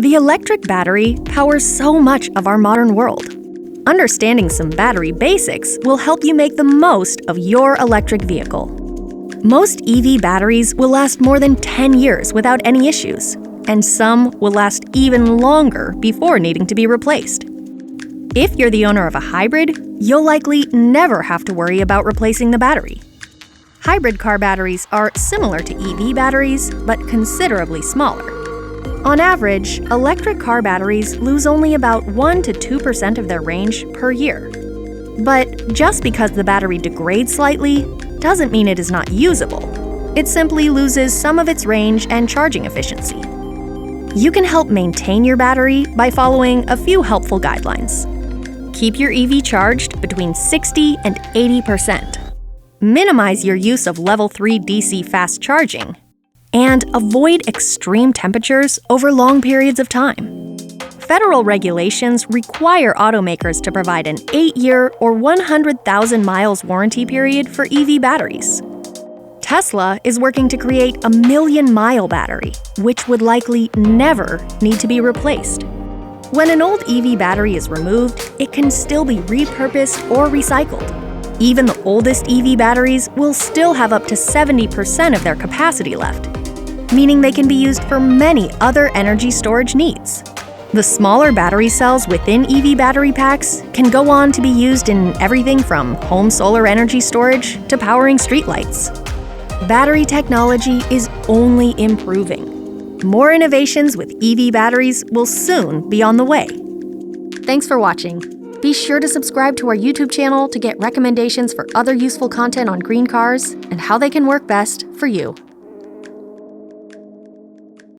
The electric battery powers so much of our modern world. Understanding some battery basics will help you make the most of your electric vehicle. Most EV batteries will last more than 10 years without any issues, and some will last even longer before needing to be replaced. If you're the owner of a hybrid, you'll likely never have to worry about replacing the battery. Hybrid car batteries are similar to EV batteries, but considerably smaller. On average, electric car batteries lose only about 1 to 2% of their range per year. But just because the battery degrades slightly doesn't mean it is not usable. It simply loses some of its range and charging efficiency. You can help maintain your battery by following a few helpful guidelines. Keep your EV charged between 60 and 80%. Minimize your use of level 3 DC fast charging. And avoid extreme temperatures over long periods of time. Federal regulations require automakers to provide an 8-year or 100,000 miles warranty period for EV batteries. Tesla is working to create a 1,000,000-mile battery, which would likely never need to be replaced. When an old EV battery is removed, it can still be repurposed or recycled. Even the oldest EV batteries will still have up to 70% of their capacity left, meaning they can be used for many other energy storage needs. The smaller battery cells within EV battery packs can go on to be used in everything from home solar energy storage to powering streetlights. Battery technology is only improving. More innovations with EV batteries will soon be on the way. Thanks for watching. Be sure to subscribe to our YouTube channel to get recommendations for other useful content on green cars and how they can work best for you.